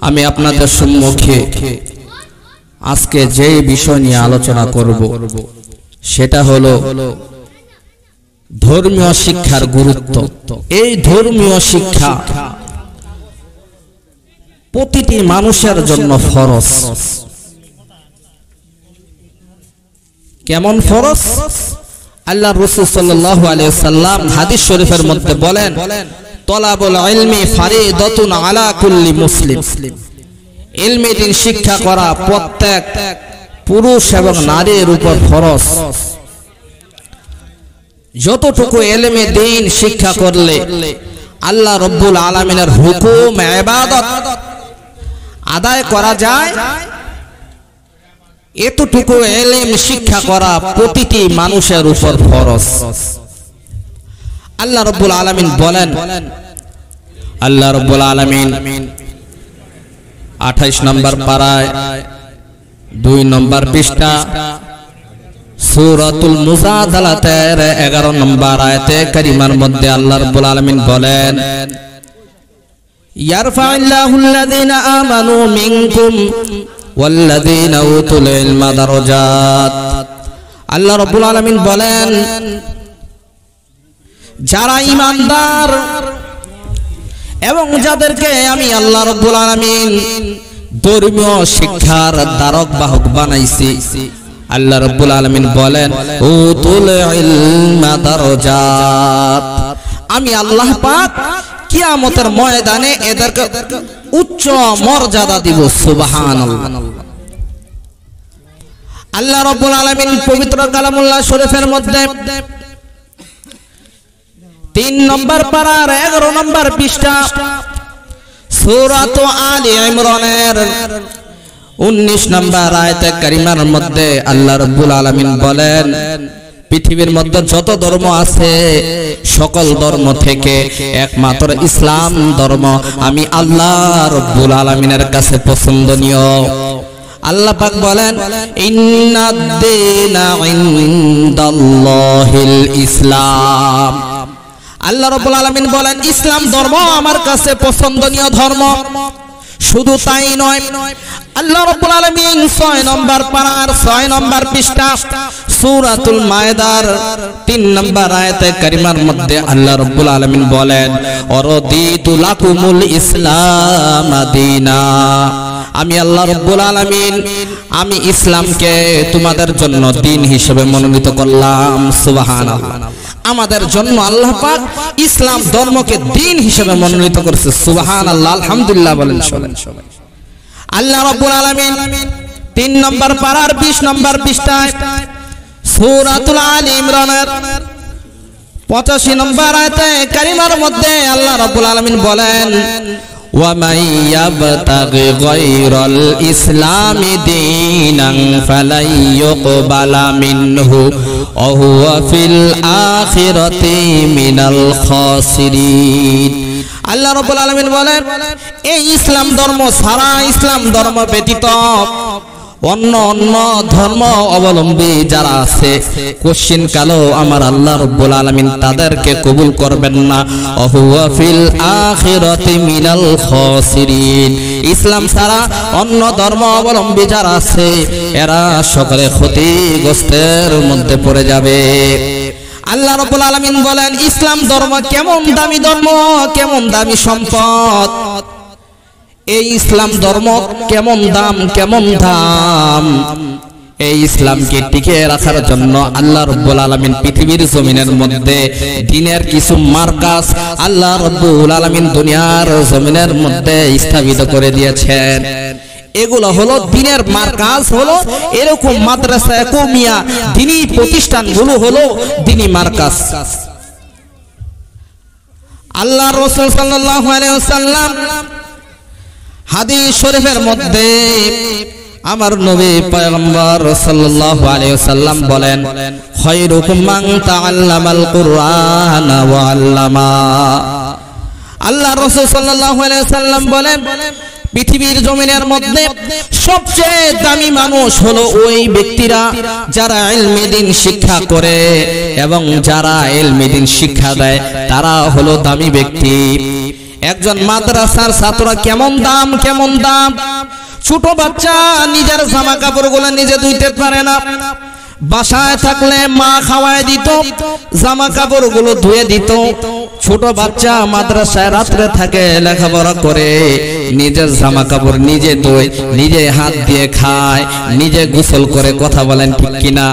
আমি আপনাদের সম্মুখে আজকে যে বিষয় নিয়ে আলোচনা করব সেটা হলো ধর্মীয় শিক্ষার গুরুত্ব। এই ধর্মীয় শিক্ষা প্রতিটি মানুষের জন্য ফরজ। কেমন ফরজ? আল্লাহর রাসূল সাল্লাল্লাহু আলাইহি ওয়াসাল্লাম হাদিস শরীফের মধ্যে বলেন, তলাবুল ইলমি ফারিদাতুন আলা কুল্লি মুসলিম। ইলমে দ্বীন শিক্ষা করা প্রত্যেক পুরুষ এবং নারীর উপর ফরজ। যতটুকু ইলমে দ্বীন শিক্ষা করলে আল্লাহ রাব্বুল আলামিনের হুকুম ইবাদত আদায় করা যায়, এতটুকু ইলম শিক্ষা করা প্রতিটি মানুষের উপর ফরজ। আল্লাহ রাব্বুল আলামিন বলেন, আল্লাহ রাব্বুল আলামিন 28 নম্বর পারায় 2 নম্বর পৃষ্ঠা সূরাতুল মুজাদালাতের 11 নম্বর আয়াতে কারিমার মধ্যে আল্লাহ রাব্বুল আলামিন বলেন, ইয়ারফা'ুল্লাহুল্লাযীনা আমানু মিনকুম ওয়াল্লাযীনা উতুল ইলমা দারাজাত। আল্লাহ রাব্বুল আলামিন বলেন, যারা ঈমানদার এবং যাদেরকে আমি আল্লাহ রাব্বুল আলামিন ধর্মীয় শিক্ষার ধারক বাহক বানাইছি, আল্লাহ রাব্বুল আলামিন বলেন, উতুল ইলমা দারাজাত। আমি আল্লাহ পাক কিয়ামতের ময়দানে এদেরকে উচ্চ মর্যাদা দিব। সুবহানাল্লাহ। আল্লাহ রাব্বুল আলামিন পবিত্র কালামুল্লাহ শরীফের মধ্যে 3 নম্বর পারার 11 নম্বর পৃষ্ঠা সূরাত আলে ইমরানের 19 নম্বর আয়াতে কারিমার মধ্যে আল্লাহ রাব্বুল আলামিন বলেন, পৃথিবীর মধ্যে যত ধর্ম আছে সকল ধর্ম থেকে একমাত্র ইসলাম ধর্ম আমি আল্লাহ রাব্বুল আলামিনের কাছে পছন্দনীয়। আল্লাহ পাক বলেন, ইন্নাদ-দীনা ইনদাল্লাহিল ইসলাম। আল্লাহ রাব্বুল আলামিন বলেন, ইসলাম ধর্ম আমার কাছে পছন্দনীয় ধর্ম। শুধু তাই নয়, আল্লাহ রাব্বুল আলামিন 6 নম্বর পারার 6 নম্বর পৃষ্ঠা সূরাতুল মায়েদার 3 নম্বর আয়াতে কারিমার মধ্যে আল্লাহ রাব্বুল আলামিন বলেন, অরদিতু লাকুমুল ইসলাম দীনা। আমি আল্লাহ রাব্বুল আলামিন আমি ইসলামকে তোমাদের জন্য দ্বীন হিসেবে মনোনীত করলাম। সুবহানাল্লাহ। আমাদের জন্য আল্লাহ পাক ইসলাম ধর্মকে দ্বীন হিসেবে মনোনীত করেছে। সুবহানাল্লাহ, আলহামদুলিল্লাহ বলেন সবাই। আল্লাহ রাব্বুল আলামিন 3 নম্বর পারার 20 নম্বর পৃষ্ঠায় সূরাতুল আলে ইমরানের 85 নম্বর আয়াতে কারিমার মধ্যে আল্লাহ রাব্বুল আলামিন বলেন, وَمَن يَبْتَغِ غَيْرَ الْإِسْلَامِ دِينًا فَلَن يُقْبَلَ مِنْهُ وَهُوَ فِي الْآخِرَةِ مِنَ الْخَاسِرِينَ। আল্লাহ রাব্বুল আলামিন বলেন, এই ইসলাম ধর্ম ছাড়া, ইসলাম ধর্ম ব্যতীত অন্য অন্য ধর্ম অবলম্বী যারা আছে কোশ্চিন কালো আমার আল্লাহ রাব্বুল আলামিন তাদেরকে কবুল করবেন না। ওহুয়া ফিল আখিরাতি মিনাল খাসিরিন। ইসলাম ছাড়া অন্য ধর্ম অবলম্বী যারা আছে এরা সকলে ক্ষতিগ্রস্তের মধ্যে পড়ে যাবে। আল্লাহ রাব্বুল আলামিন বলেন, ইসলাম ধর্ম কেমন দামি ধর্ম, কেমন দামি সম্পদ। এই ইসলাম ধর্ম কেমন দাম, কেমন দাম। এই ইসলামকে টিকে রাখার জন্য আল্লাহ রাব্বুল আলামিন পৃথিবীর জমিনের মধ্যে দ্বীনের কিছু মার্কাজ আল্লাহ রাব্বুল আলামিন দুনিয়ার জমিনের মধ্যে স্থাপিত করে দিয়েছেন। এগুলো হলো দ্বীনের মার্কাজ, হলো এরকম মাদ্রাসা কওমিয়া দ্বীনি প্রতিষ্ঠানগুলো হলো দ্বীনি মার্কাজ। আল্লাহ রাসূল সাল্লাল্লাহু আলাইহি ওয়াসাল্লাম হাদিস শরীফের মধ্যে আমার নবী পয়গম্বর সাল্লাল্লাহু আলাইহি ওয়াসাল্লাম বলেন, খায়রুকুম মান তাআল্লামাল কুরআনা ওয়া আল্লামা। আল্লাহ রাসূল সাল্লাল্লাহু আলাইহি ওয়াসাল্লাম বলেন, পৃথিবীর জমিনের মধ্যে সবচেয়ে দামি মানুষ হলো ওই ব্যক্তিরা যারা ইলমে দ্বীন শিক্ষা করে এবং যারা ইলমে দ্বীন শিক্ষা দেয়, তারা হলো দামি ব্যক্তি। একজন মাদ্রাসার ছাত্র কেমন দাম, কেমন দাম। ছোট বাচ্চা নিজের জামা কাপড়গুলো নিজে ধুইতে পারে না, বাসায় থাকলে মা খাওয়ায় দিত, জামা কাপড়গুলো ধুয়ে দিত। ছোট বাচ্চা মাদ্রাসায় রাত্রে থাকে, লেখাপড়া করে, নিজের জামা কাপড় নিজে ধোয়, নিজে হাত দিয়ে খায়, নিজে গোসল করে। কথা বলেন ঠিক কিনা?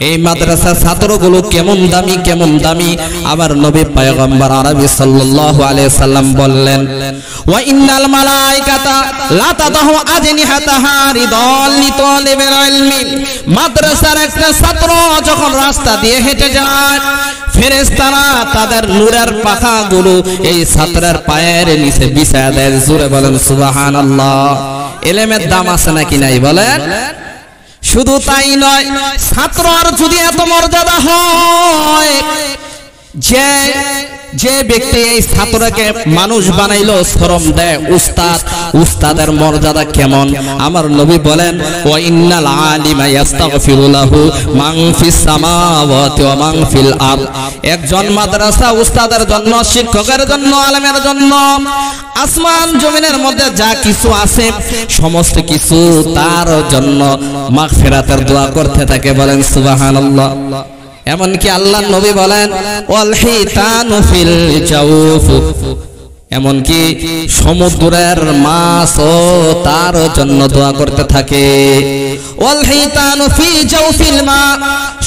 এই মাদ্রাসার ছাত্রগুলো কেমন দামি, কেমন দামি। আবার নবী পয়গম্বর আরবি সাল্লাল্লাহু আলাইহি সাল্লাম বললেন, ওয়া ইন্নাল মালাইকাতা লা তাদাহু আজনিহাতাহা রিদাল লিতালিবিল ইলমি। মাদ্রাসার একটা ছাত্র যখন রাস্তা দিয়ে হেঁটে যায়, ফেরেশতারা তাদের নূরের পাখাগুলো এই ছাত্রের পায়ের নিচে বিছায়া দেয়। জোরে বলেন সুবহানাল্লাহ। ইলমের দাম আছে নাকি নাই বলেন? শুধু তাই নয়, ছাত্রর যদি এত মর্যাদা হয় যে ব্যক্তি এই ছাত্রকে মানুষ বানাইলো, শ্রম দেয় উস্তাদ, উস্তাদের মর্যাদা কেমন? আমার নবী বলেন, ওয়া ইন্নাল আলিমা ইস্তাগফিরু লাহু মান ফিস সামাওয়াতি ওয়া মান ফিল আরদ। একজন মাদ্রাসা উস্তাদের জন্য, শিক্ষকের জন্য, আলেমের জন্য আসমান জমিনের মধ্যে যা কিছু আছে সমস্ত কিছু তার জন্য মাগফিরাতের দোয়া করতে থাকে। বলেন সুবহানাল্লাহ। এমনকি আল্লাহর নবী বলেন, ওয়াল হিতানু ফিল জাওফ, এমনকি সমুদ্রের মাছও তার জন্য দোয়া করতে থাকে। ওয়াল হিতানু ফি জাওফিল মা,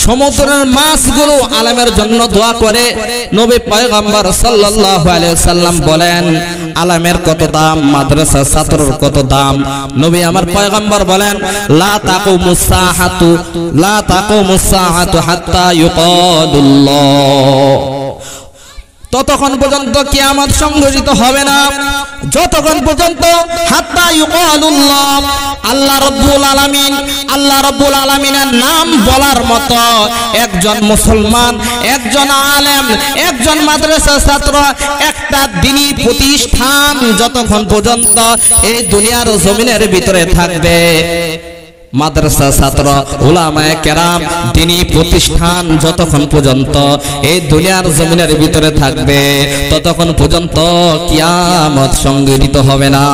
সমুদ্রের মাছগুলো আলেমের জন্য দোয়া করে। নবী পয়গম্বর সাল্লাল্লাহু আলাইহি সাল্লাম বলেন, আলেমের কত দাম, মাদ্রাসার ছাত্রের কত দাম। নবী আমার পয়গম্বর বলেন, লা তাকুমুস সাআতু, লা তাকুমুস সাআতু হাত্তা ইউকালুল্লাহ। ততক্ষণ পর্যন্ত কিয়ামত সংঘটিত হবে না যতক্ষণ পর্যন্ত হাত্তা ইউকালুল্লাহ, আল্লাহ রাব্বুল আলামিন, আল্লাহ রাব্বুল আলামিনের নাম বলার মতো একজন মুসলমান, একজন আলেম, একজন মাদ্রাসা ছাত্র, একটা দ্বীনি প্রতিষ্ঠান যতক্ষণ পর্যন্ত এই দুনিয়ার জমিনের ভিতরে থাকবে, মাদ্রাসা ছাত্র, উলামায়ে কেরাম, দ্বীনি প্রতিষ্ঠান যতক্ষণ পর্যন্ত এই দুনিয়ার জমিনের ভিতরে থাকবে ততক্ষণ পর্যন্ত কিয়ামত সংঘটিত হবে না।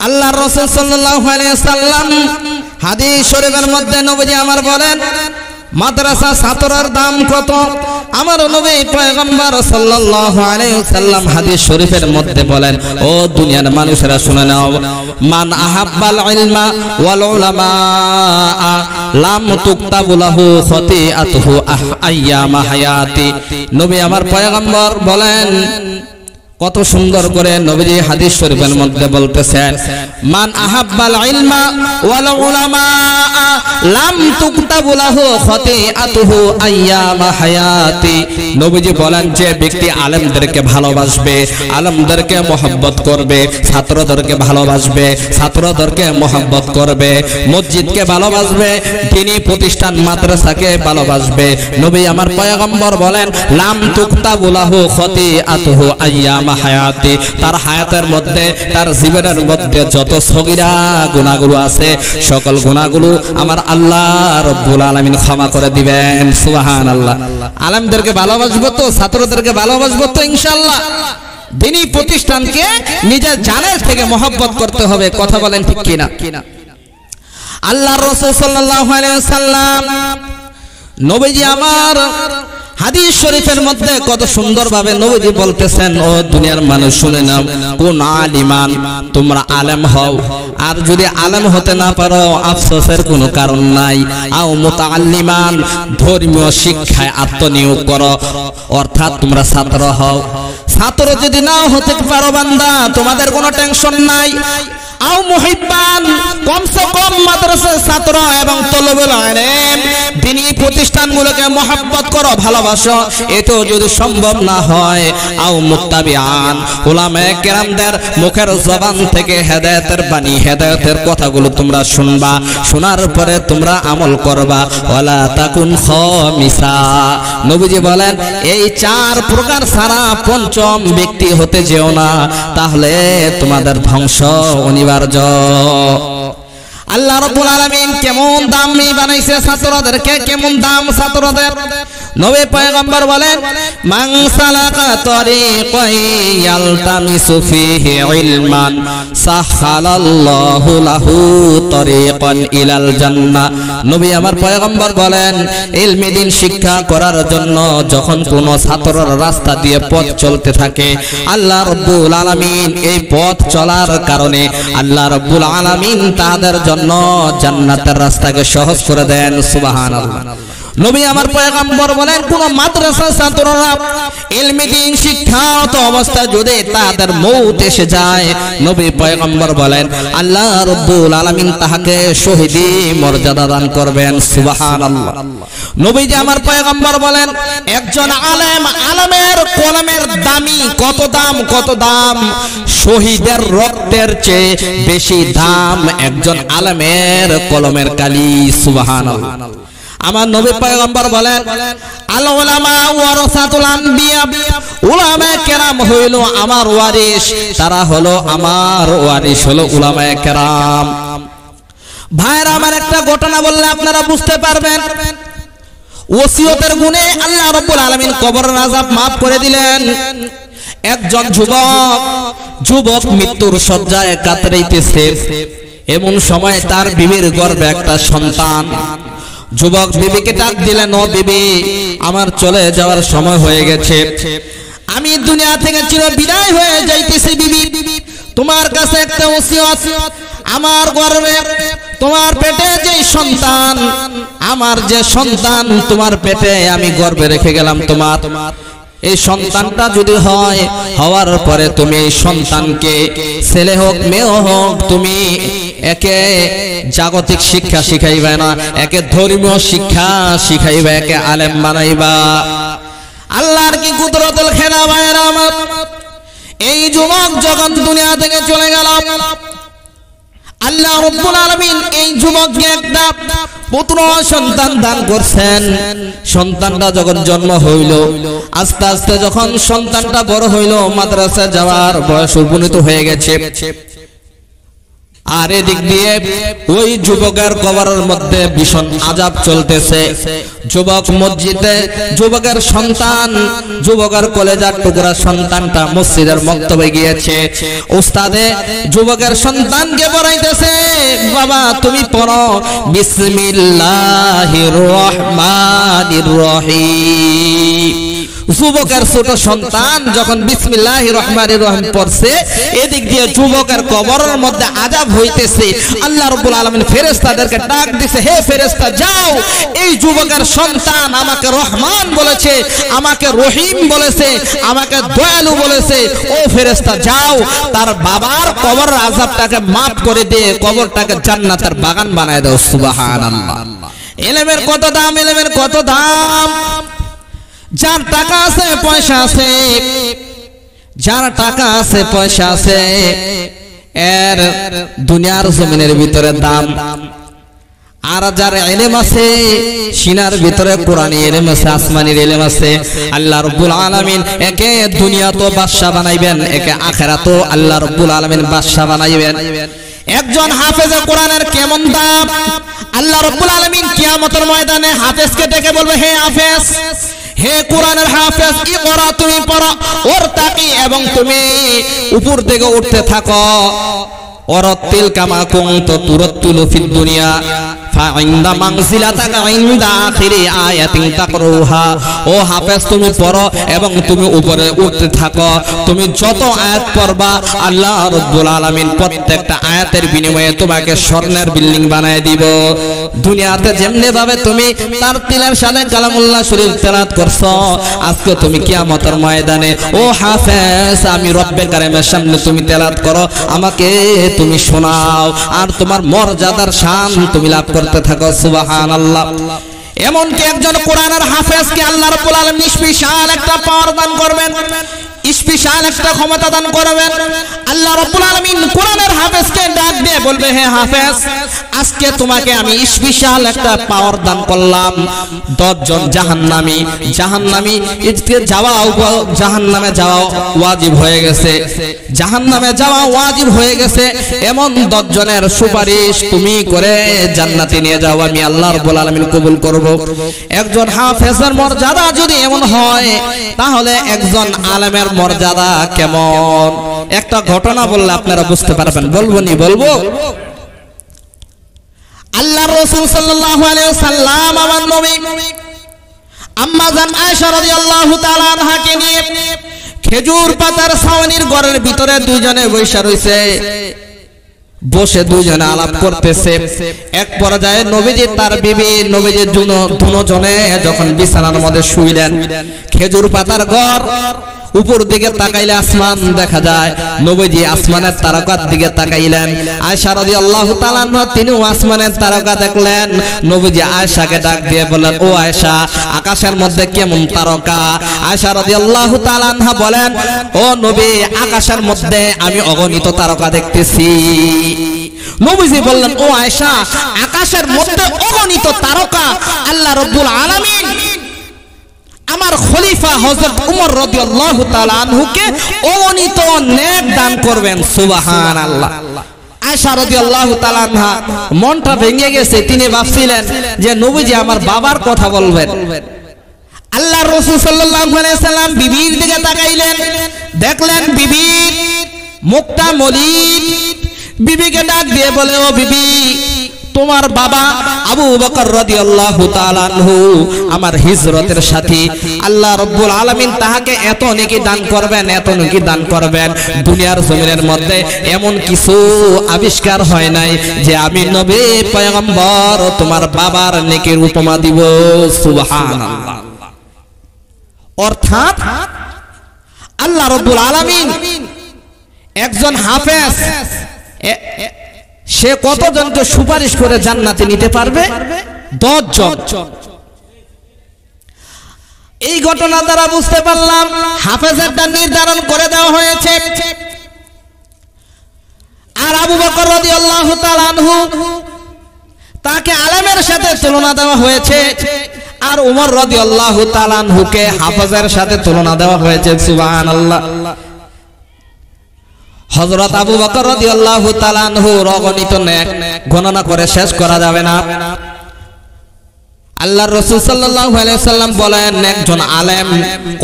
আল্লাহর রাসূল সাল্লাল্লাহু আলাইহি সাল্লাম হাদিস শরীফের মধ্যে নবীজি আমার বলেন, মাদ্রাসা ছাত্রের দাম কত? আমার নবী পয়গম্বর সাল্লাল্লাহু আলাইহি ওয়াসাল্লাম হাদিস শরীফের মধ্যে বলেন, ও দুনিয়ার মানুষেরা শুনে নাও, মান আহাব্বাল ইলমা ওয়াল উলামা লাম তুকতাবু লাহু খাতিআতুহু আইয়ামা হায়াতি। নবী আমার পয়গম্বর বলেন, কত সুন্দর করে নবীজি হাদিস শরীফের মধ্যে বলতেছেন, মান আহাব্বাল ইলমা ওয়াল উলামা লাম তুকতাবু লাহু খাতিআতুহু আইয়ামা হায়াতি। নবীজি বলেন, যে ব্যক্তি আলেমদেরকে ভালোবাসবে, আলেমদেরকে মহব্বত করবে, ছাত্রদেরকে ভালোবাসবে, ছাত্রদেরকে মহব্বত করবে, মসজিদকে ভালোবাসবে, দ্বীনি প্রতিষ্ঠান মাদ্রাসাকে ভালোবাসবে, নবী আমার পয়গম্বর বলেন, লাম তুকতাবু লাহু খাতিআতুহু আইয়ামা হায়াতি, তার হায়াতের মধ্যে, তার জীবনের মধ্যে যত সগীরা গুনাহগুলো আছে সকল গুনাহগুলো আমার আল্লাহ রাব্বুল আলামিন ক্ষমা করে দিবেন। সুবহানাল্লাহ। আলেমদেরকে ভালোবাসবো তো, ছাত্রদেরকে ভালোবাসবো তো ইনশাআল্লাহ। দ্বীনি প্রতিষ্ঠানকে নিজের জানের থেকে মহব্বত করতে হবে। কথা বলেন ঠিক কিনা? আল্লাহর রাসূল সাল্লাল্লাহু আলাইহি ওয়াসাল্লাম নবীজি আমার হাদিস শরীফের মধ্যে কত সুন্দরভাবে নবীজি বলতেছেন, ও দুনিয়ার মানুষ শুনে নাও, কোন আলিমান, তোমরা আলেম হও, আর যদি আলেম হতে না পারো আফসোসের কোনো কারণ নাই। আও মুতাআল্লিমান, ধর্মীয় শিক্ষায় আত্মনিয়োগ করো, অর্থাৎ তোমরা ছাত্র হও। ছাত্র যদি নাও হতে পারো বান্দা, তোমাদের কোনো টেনশন নাই। আও মুহিব্বান, কমসে কম মাদ্রাসার ছাত্র এবং তলবুল ইলম দ্বীনি প্রতিষ্ঠানগুলোকে মহব্বত করো, ভালোবাসো। এটাও যদি সম্ভব না হয়, আও মুত্তাবিআন, উলামায়ে কেরামদের মুখের জবান থেকে হেদায়েতের বাণী, হেদায়েতের কথাগুলো তোমরা শুনবা, শোনার পরে তোমরা আমল করবা। ওয়ালা তাকুন খামিসা, নবীজি বলেন, এই চার প্রকার ছাড়া পঞ্চম ব্যক্তি হতে যেও না, তাহলে তোমাদের ধ্বংস অনিবার্য। আল্লাহ রাব্বুল আলামিন কেমন দামি বানাইছে ছাত্রদেরকে, কেমন দাম ছাত্রদের। নবী পয়গম্বর বলেন, মান সালাকা তরিকান ইয়ালতামিসু ফীহি ইলমান সাহালাল্লাহু লাহু তরিকান ইলাল জান্নাহ। নবী আমার পয়গম্বর বলেন, ইলমি দ্বীন শিক্ষা করার জন্য যখন কোন ছাত্ররা রাস্তা দিয়ে পথ চলতে থাকে, আল্লাহ রাব্বুল আলামিন এই পথ চলার কারণে আল্লাহ রাব্বুল আলামিন তাদের জন্য জান্নাতের রাস্তাকে সহজ করে দেন। সুবহানাল্লাহ। নবী আমার পয়গম্বর বলেন, কোন মাদ্রাসার ছাত্ররা ইলমি দ্বীন শিক্ষারত অবস্থায় যদি তাদের মউত এসে যায়, নবী পয়গম্বর বলেন আল্লাহ রাব্বুল আলামিন তাহাকে শহীদি মর্যাদা দান করবেন। সুবহানাল্লাহ। নবীজি আমার পয়গম্বর বলেন, একজন আলেমের কলমের দামি কত দাম, কত দাম, শহীদের রক্তের চেয়ে বেশি দাম একজন আলেমের কলমের কালি। সুবহানাল্লাহ। আমার নবী পয়গম্বর বলেন, আল উলামা ওয়ারাসাতুল আম্বিয়া, উলামায়ে কেরাম হইল আমার ওয়ারিস, তারা হলো আমার ওয়ারিস, হলো উলামায়ে কেরাম। ভাইরা আমার, একটা ঘটনা বললে আপনারা বুঝতে পারবেন। ওসিয়তের গুণে আল্লাহ রাব্বুল আলামিন কবরের আযাব maaf করে দিলেন। একজন যুবক মৃত্যুর শয্যায় কাতরাইতেছে, এমন সময় তার বিবির গর্ভে একটা সন্তান। যুবক বিবিকে ডাক দিলেন, ও বিবি, আমার চলে যাওয়ার সময় হয়ে গেছে, আমি দুনিয়া থেকে চির বিদায় হয়ে যাইতেছি। বিবি, তোমার কাছে একটা ওসিয়ত, আমার গর্ভে তোমার পেটে যে সন্তান, আমার যে সন্তান তোমার পেটে আমি গর্ভে রেখে গেলাম, তোমার এই সন্তানটা যদি হয়, হওয়ার পরে তুমি এই সন্তানকে ছেলে হোক মেয়ে হোক, তুমি একে জাগতিক শিক্ষা শিখাইবা না, একে ধর্মীয় শিক্ষা শিখাইবা, একে আলেম বানাইবা। আল্লাহর কি কুদরতুল খেলা ভাইরা আমার। এই যুবক যখন দুনিয়া থেকে চলে গেল, আল্লাহ রাব্বুল আলামিন এই যুবককে একটা পুত্র সন্তান দান করছেন। সন্তানটা যখন জন্ম হইল, আস্তে আস্তে যখন সন্তানটা বড় হইল, মাদ্রাসায় যাওয়ার বয়স উপনীত হয়ে গেছে, আর এদিক দিয়ে ওই যুবকের কবরের মধ্যে ভীষণ আযাব চলতেছে। যুবক মসজিদে, যুবকের সন্তান, যুবকের কলেজার টুকরা সন্তানটা মসজিদের মক্তবে গিয়েছে, উস্তাদে যুবকের সন্তানকে পড়াইতেছে, বাবা তুমি পড়ো বিসমিল্লাহির রহমানির রহিম। যুবকের ছোট সন্তান যখন বিসমিল্লাহির রহমানির রহিম পড়ছে, এদিক দিয়ে যুবকের কবরের মধ্যে আযাব হইতেছে। আল্লাহ রাব্বুল আলামিন ফেরেশতাদেরকে ডাক দিছে, হে ফেরেশতা যাও, এই যুবকের সন্তান আমাকে রহমান বলেছে, আমাকে রহিম বলেছে, আমাকে দয়ালু বলেছে, ও ফেরেশতা যাও, তার বাবার কবরের আযাবটাকে maaf করে দিয়ে কবরটাকে জান্নাতের বাগান বানায় দাও। সুবহানাল্লাহ। ইলমের কত দাম, ইলমের কত দাম। যার টাকা আছে পয়সা আছে, যার টাকা আছে পয়সা আছে, এর দুনিয়ার জমিনের ভিতরে দাম। আর যার ইলম আছে, সিনার ভিতরে কোরআনী ইলম আছে, আসমানি ইলম আছে, আল্লাহ রাব্বুল আলামিন একে দুনিয়া তো বাদশা বানাইবেন, একে আখিরাতও আল্লাহ রাব্বুল আলামিন বাদশা বানাইবেন। একজন হাফেজে কোরআনের কেমন দাম। আল্লাহ রাব্বুল আলামিন কিয়ামতের ময়দানে হাফেজকে ডেকে বলবে, হে হাফেজ, হে কোরআনের হাফেজ, ইকরা, তুমি পড়ো, ওরতাকি, এবং তুমি উপর থেকে উঠতে থাকো, ওরাতিল কামা কুনতা তুরাতিলু ফিদ দুনিয়া ফাইন্দা মানজিলাতাকা ইনদা আখিরি আয়াতিন তাকরুহা। ও হাফেজ, তুমি পড়ো এবং তুমি উপরে উঠতে থাকো, তুমি যত আয়াত পড়বা আল্লাহ রাব্বুল আলামিন প্রত্যেকটা আয়াতের বিনিময়ে তোমাকে স্বর্ণের বিল্ডিং বানায় দিব। দুনিয়াতে যেমনি ভাবে তুমি তার তিলের সাথে কালামুল্লাহ শরীফ তেলাওয়াত করছো, আজকে তুমি কিয়ামতের ময়দানে ও হাফেজ, আমি রব্বে কারিমের সামনে তুমি তেলাওয়াত করো, আমাকে তুমি শোনাও, আর তোমার মর্যাদার শান তুমি লাভ করতে থাকো। সুবহানাল্লাহ। এমনকি একজন কোরআনের হাফেজকে আল্লাহ রাব্বুল আলামিন স্পেশাল একটা পাওয়ার দান করবেন, স্পেশাল একটা ক্ষমতা দান করবেন। আল্লাহ রাব্বুল আলামিন কোরআনের হাফেজকে ডাক দিয়ে বলবে, হে হাফেজ, আজকে তোমাকে আমি স্পেশাল একটা পাওয়ার দান করলাম। 10 জন জাহান্নামী জাহান্নামে যাওয়া ওয়াজিব হয়ে গেছে, জাহান্নামে যাওয়া ওয়াজিব হয়ে গেছে। এমন 10 জনের সুপারিশ তুমি করে জান্নাতে নিয়ে যাও, আমি আল্লাহ রাব্বুল আলামিন কবুল করব। একজন হাফেজের মর্যাদা যদি এমন হয়, তাহলে একজন আলেমের মর্যাদা কেমন? একটা ঘটনা বললে আপনারা বুঝতে পারবেন। বলবো আল্লাহর রাসূল সাল্লাল্লাহু আলাইহি ওয়াসাল্লাম আমার নবী আম্মা জান আয়েশা রাদিয়াল্লাহু তাআলা আনহাকে নিয়ে খেজুর পাতার ছাউনির ঘরের ভিতরে দুইজনে বসে রইছে, বসে দুইজনে আলাপ করতেছে। এক পর্যায়ে নবীজি তার বিবি নবীজি দুজনে যখন বিছানার মধ্যে শুইলেন, খেজুর পাতার ঘর, উপর দিকে তাকাইলে আসমান দেখা যায়। নবীজি আসমানের তারকার দিকে তাকাইলেন। আয়েশা রাদিয়াল্লাহু তাআলা আনহা তিনিও আসমানের তারকা দেখলেন। নবীজি আয়েশাকে ডাক দিয়ে বললেন, ও আয়েশা, আকাশের মধ্যে কেমন তারকা? আয়েশা রাদিয়াল্লাহু তাআলা আনহা বলেন, ও নবী, আকাশের মধ্যে আমি অগণিত তারকা দেখতেছি। নবীজি বললেন, ও আয়েশা, আকাশের মধ্যে অগণিত তারকা আল্লাহ রাব্বুল আলামিন আমার খলিফা হযরত উমর রাদিয়াল্লাহু তাআলা আনহুকে অগণিত নেক দান করবেন। সুবহানাল্লাহ। আয়েশা রাদিয়াল্লাহু তাআলা আনহা মনটা ভেঙে গেছে। তিনি ভাবছিলেন যে নবীজি আমার বাবার কথা বলবেন। আল্লাহর রাসূল সাল্লাল্লাহু আলাইহি সাল্লাম বিবির দিকে তাকাইলেন, দেখলেন বিবির মুখটা মলিন। বিবিকে ডাক দিয়ে বলে, ও বিবি, তোমার বাবা আবু বকর রাদিয়াল্লাহু তাআলা আনহু আমার হিজরতের সাথী, আল্লাহ রাব্বুল আলামিন তাহাকে এত নেকি দান করবেন, এত নেকি দান করবেন। দুনিয়ার জমিনের মধ্যে এমন কিছু আবিষ্কার হয় নাই যে আমি নবী পয়গম্বর তোমার বাবার নেকির উপমা দিব। সুবহানাল্লাহ। অর্থাৎ আল্লাহ রাব্বুল আলামিন একজন হাফেজ সে কতজনকে সুপারিশ করে জান্নাতে নিতে পারবে? 10 জন। এই ঘটনা দ্বারা বুঝতে পারলাম হাফেজেরটা নির্ধারণ করে দেওয়া হয়েছে। আর আবু বকর রাদিয়াল্লাহু তাআলা আনহু তাকে আলেমের সাথে তুলনা দেওয়া হয়েছে, আর উমর রাদিয়াল্লাহু তাআলা আনহুকে হাফেজের সাথে তুলনা দেওয়া হয়েছে। সুবহানাল্লাহ। হযরত আবু বকর রাদিয়াল্লাহু তাআলা আনহু অগণিত নেক গণনা করে শেষ করা যাবে না। আল্লাহর রাসূল সাল্লাল্লাহু আলাইহি সাল্লাম বলেন, একজন আলেম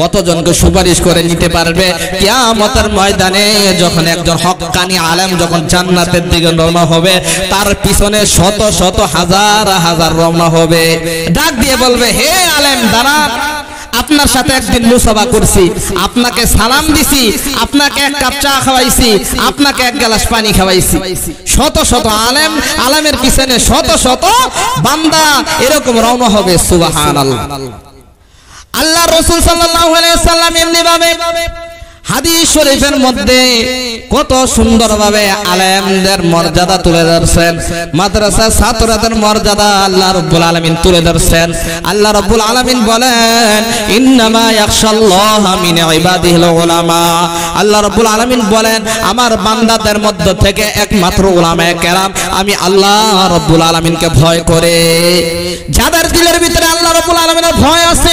কতজনকে সুপারিশ করে নিতে পারবে? কিয়ামতের ময়দানে যখন একজন হক্কানি আলেম যখন জান্নাতের দিকে রওনা হবে, তার পিছনে শত শত হাজার হাজার রওনা হবে। ডাক দিয়ে বলবে, হে আলেম দাঁড়ান, আপনার সাথে একদিন মুসাফা করছি, আপনাকে সালাম দিছি, আপনাকে এক কাপ চা খাওয়াইছি, আপনাকে এক গ্লাস পানি খাওয়াইছি। শত শত আলেমের পিছনে শত শত বান্দা এরকম রওনা হবে। সুবহানাল্লাহ। আল্লাহর রাসূল সাল্লাল্লাহু আলাইহি ওয়াসাল্লাম এমনি ভাবে হাদিস শরীফের মধ্যে কত সুন্দরভাবে আলেমদের মর্যাদা তুলে ধরছেন, মাদ্রাসা ছাত্রদের মর্যাদা আল্লাহ রাব্বুল আলামিন তুলে ধরছেন। আল্লাহ রাব্বুল আলামিন বলেন, ইন্নামা ইয়াখশাল্লাহা মিন ইবাদিহিল উলামা। আল্লাহ রাব্বুল আলামিন বলেন, আমার বান্দাদের মধ্য থেকে একমাত্র উলামায়ে কেরাম আমি আল্লাহ রাব্বুল আলামিনকে ভয় করে। যাদের দিলের ভিতরে আল্লাহ রাব্বুল আলামিনের ভয় আছে,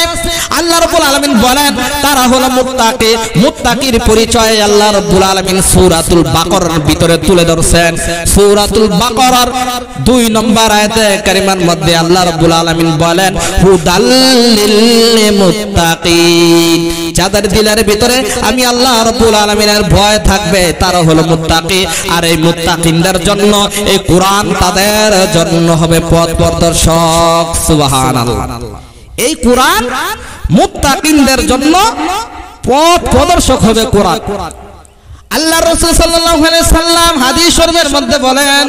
আল্লাহ রাব্বুল আলামিন বলেন তারা হলো মুত্তাকি। মুত্তাকির পরিচয় আল্লাহ রাব্বুল আলামিন সূরাতুল বাকারার ভিতরে তুলে ধরছেন। সূরাতুল বাকারার 2 নম্বর আয়াতে কারিমার মধ্যে আল্লাহ রাব্বুল আলামিন বলেন, হুদাল লিল মুত্তাকিন। যাদের দিলের ভিতরে আমি আল্লাহ রাব্বুল আলামিনের ভয় থাকবে তারা হলো মুত্তাকি। আর এই মুত্তাকিনদের জন্য এই কোরআন তাদের জন্য হবে পথ প্রদর্শক। সুবহানাল্লাহ। এই কোরআন মুত্তাকিনদের জন্য পথ প্রদর্শক হবে কোরআন। আল্লাহর রাসূল সাল্লাল্লাহু আলাইহি সাল্লাম হাদিস শরীফের মধ্যে বলেন,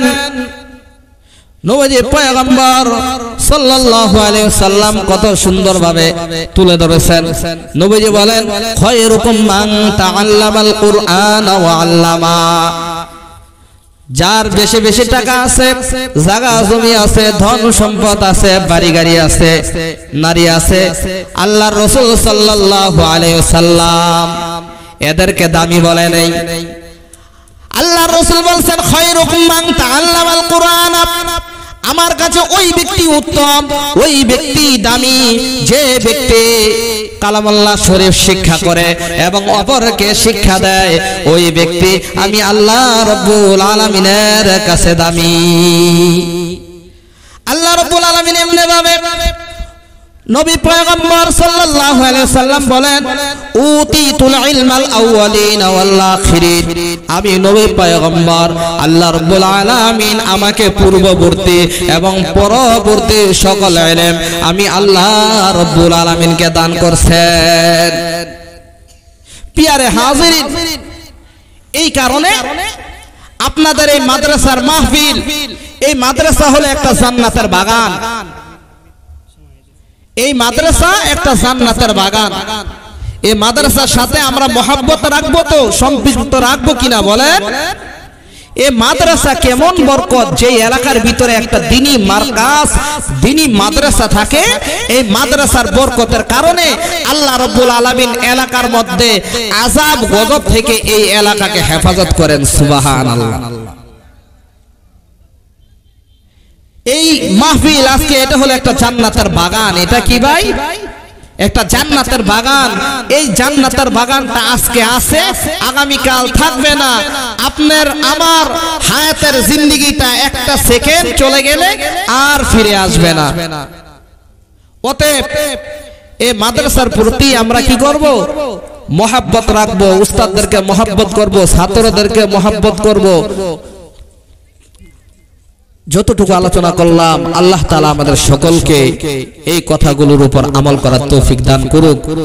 নবীজি পয়গম্বর সাল্লাল্লাহু আলাইহি সাল্লাম কত সুন্দরভাবে তুলে ধরেছেন। নবীজি বলেন, খায়রুকুম মান তাআল্লামাল কুরআন ওয়া আল্লামা। যার বেশি বেশি টাকা আছে, জায়গা জমি আছে, ধন সম্পদ আছে, বাড়ি গাড়ি আছে, নারী আছে, আল্লাহর রাসূল সাল্লাল্লাহু আলাইহি সাল্লাম এদেরকে দামি বলে নাই। আল্লাহর রাসূল বলেন, খায়রুকুম মান তাআল্লামাল কুরআন। আমার কাছে ওই ব্যক্তি উত্তম, ওই ব্যক্তি দামি যে ব্যক্তি কালামুল্লাহ শরীফ শিক্ষা করে এবং অপরকে শিক্ষা দেয়। ওই ব্যক্তি আমি আল্লাহ রাব্বুল আলামিনের কাছে দামি। আল্লাহ রাব্বুল আলামিন এমনি ভাবে নবী পয়গম্বর সাল্লাল্লাহু আলাইহি ওয়াসাল্লাম বলেন, উতিতুল ইলমাল আউয়ালিন ওয়াল আখিরিন। আমি নবী পয়গম্বর, আল্লাহ রাব্বুল আলামিন আমাকে পূর্ববর্তী এবং পরবর্তী সকল ইলম আমি আল্লাহ রাব্বুল আলামিনকে দান করছেন। প্রিয় হাজিরিন, এই কারণে আপনাদের এই মাদ্রাসার মাহফিল, এই মাদ্রাসা হলো একটা জান্নাতের বাগান। এই মাদ্রাসা একটা জান্নাতের বাগান। এই মাদ্রাসার সাথে আমরা মহব্বত রাখবো তো, সম্পৃক্ত রাখবো কিনা বলেন? এই মাদ্রাসা কেমন বরকত, যে এলাকার ভিতরে একটা দ্বীনি মার্কাজ, দ্বীনি মাদ্রাসা থাকে, এই মাদ্রাসার বরকতের কারণে আল্লাহ রাব্বুল আলামিন এলাকার মধ্যে আযাব গজব থেকে এই এলাকাকে হেফাজত করেন। সুবহানাল্লাহ। এই মাহফিল আজকে এটা হলো একটা জান্নাতের বাগান। এটা কি ভাই? একটা জান্নাতের বাগান। এই জান্নাতের বাগানটা আজকে আছে, আগামীকাল থাকবে না। আপনার আমার হায়াতের জিন্দেগিটা একটা সেকেন্ড চলে গেলে আর ফিরে আসবে না। অতএব এই মাদ্রাসার প্রতি আমরা কি করব? মহব্বত রাখবো, উস্তাদদেরকে মহব্বত করব, ছাত্রদেরকে মহব্বত করব। যতটুকু আলোচনা করলাম আল্লাহ তাআলা আমাদের সকলকে এই কথাগুলোর উপর আমল করার তৌফিক দান করুক।